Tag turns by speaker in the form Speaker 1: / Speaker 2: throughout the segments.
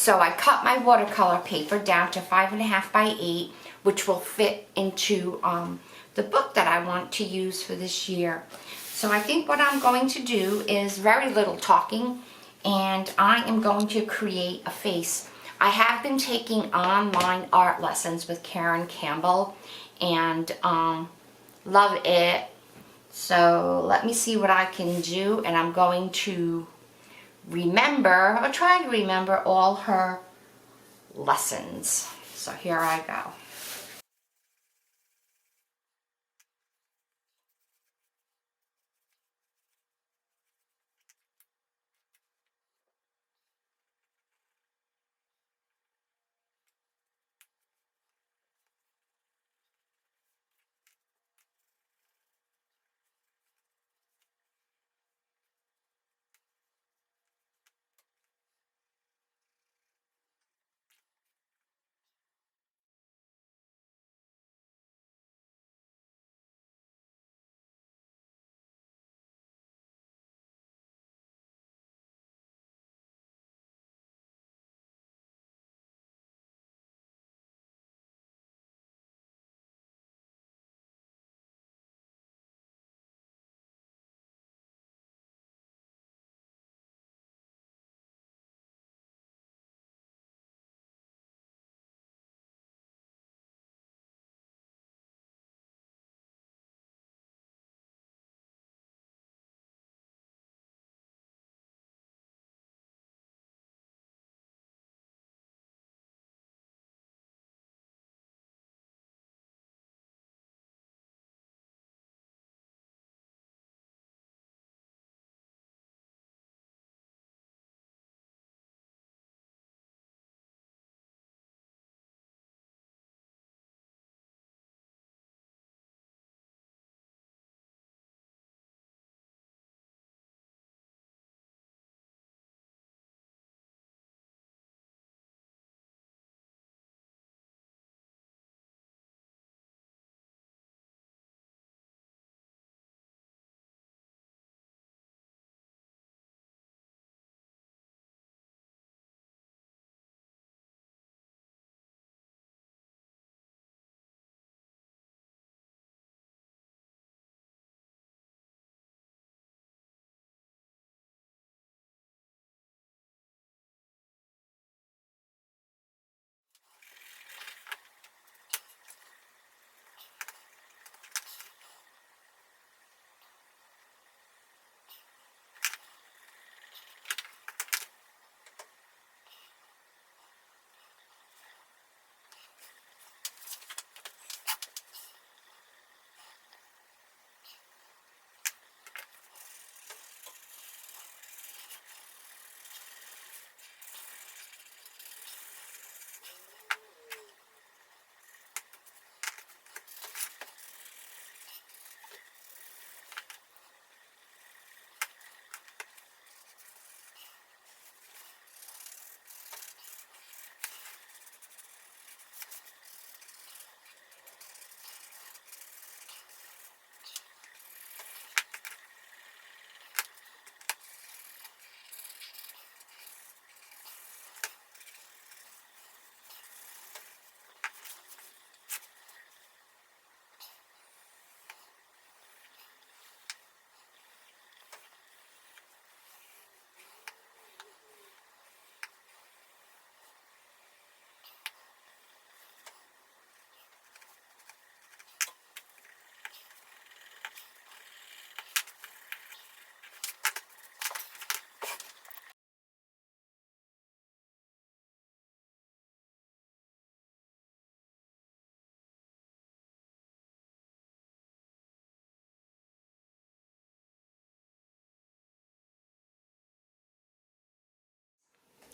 Speaker 1: So I cut my watercolor paper down to 5.5 by 8, which will fit into the book that I want to use for this year. So I think what I'm going to do is very little talking, and I am going to create a face. I have been taking online art lessons with Karen Campbell, and love it. So let me see what I can do, and I'm going to remember, or try to remember all her lessons. So here I go.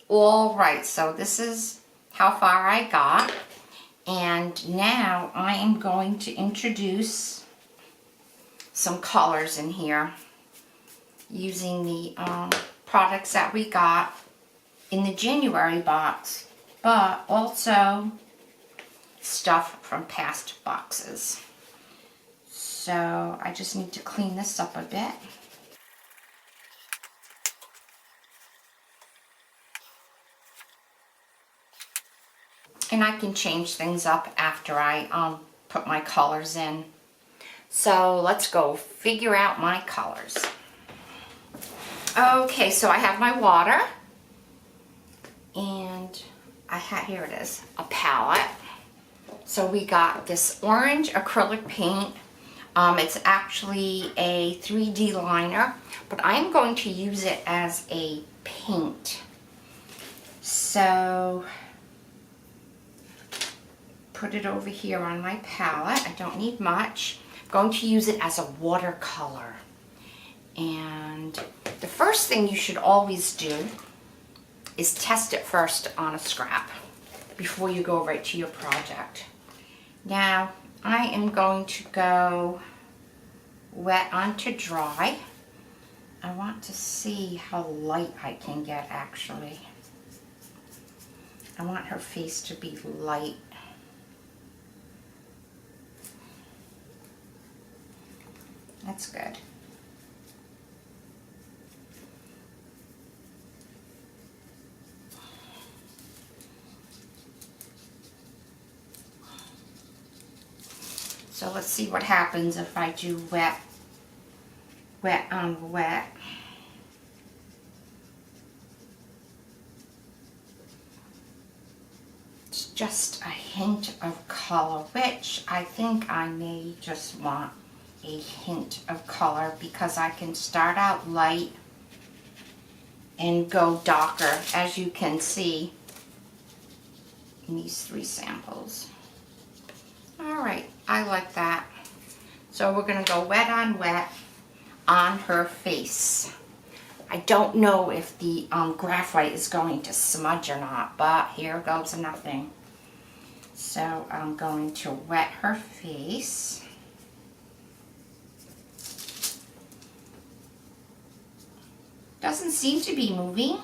Speaker 1: All right, so this is how far I got. And now I am going to introduce some colors in here using the products that we got in the January box, but also stuff from past boxes. So I just need to clean this up a bit. And I can change things up after I put my colors in. So let's go figure out my colors. Okay, so I have my water. And here it is, a palette. So we got this orange acrylic paint. It's actually a 3D liner, but I'm going to use it as a paint. So, put it over here on my palette. I don't need much. I'm going to use it as a watercolor. And the first thing you should always do is test it first on a scrap before you go right to your project. Now, I am going to go wet onto dry. I want to see how light I can get, actually. I want her face to be light. That's good. So let's see what happens if I do wet on wet. It's just a hint of color, which I think I may just want a hint of color because I can start out light and go darker, as you can see in these 3 samples. All right, I like that. So we're gonna go wet on her face. I don't know if the graphite is going to smudge or not, but here goes nothing. So I'm going to wet her face. Doesn't seem to be moving.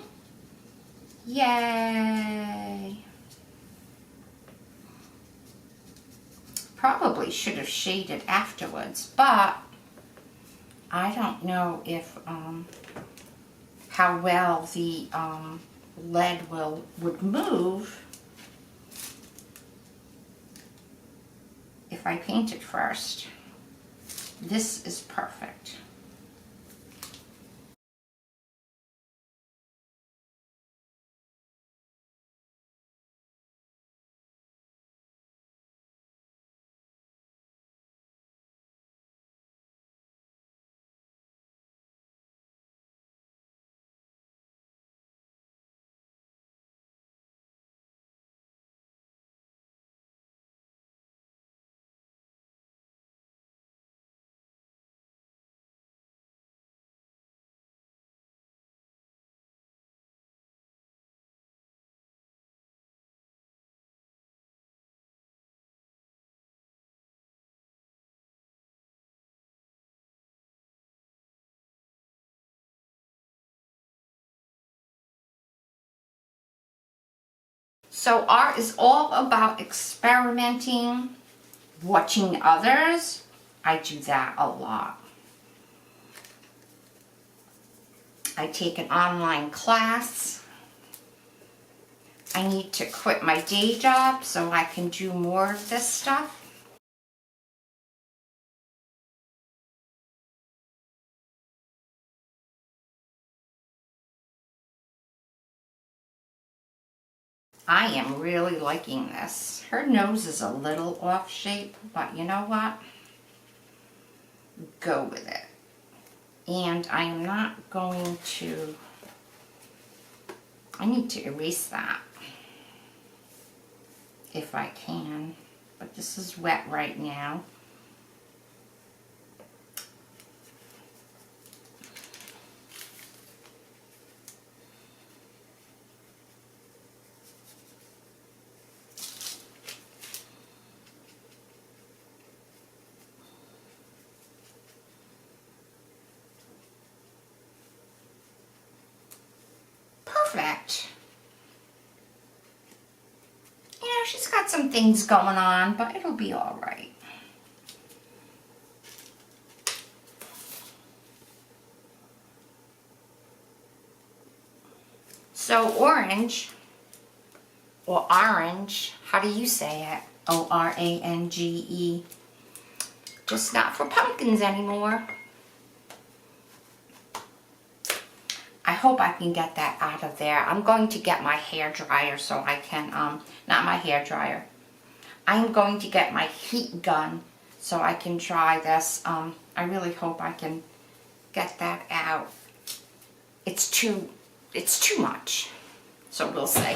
Speaker 1: Yay! Probably should have shaded afterwards, but I don't know if how well the lead would move if I paint it first. This is perfect. So art is all about experimenting, watching others. I do that a lot. I take an online class. I need to quit my day job so I can do more of this stuff. I am really liking this. Her nose is a little off shape, but you know what? Go with it. And I am not going to, I need to erase that if I can, but this is wet right now. Perfect. You know, she's got some things going on, but it'll be all right. So orange or orange. How do you say it? Orange. Just not for pumpkins anymore. I hope I can get that out of there. I'm going to get my hair dryer so I can, not my hair dryer. I'm going to get my heat gun so I can dry this. I really hope I can get that out. It's too much. So we'll see.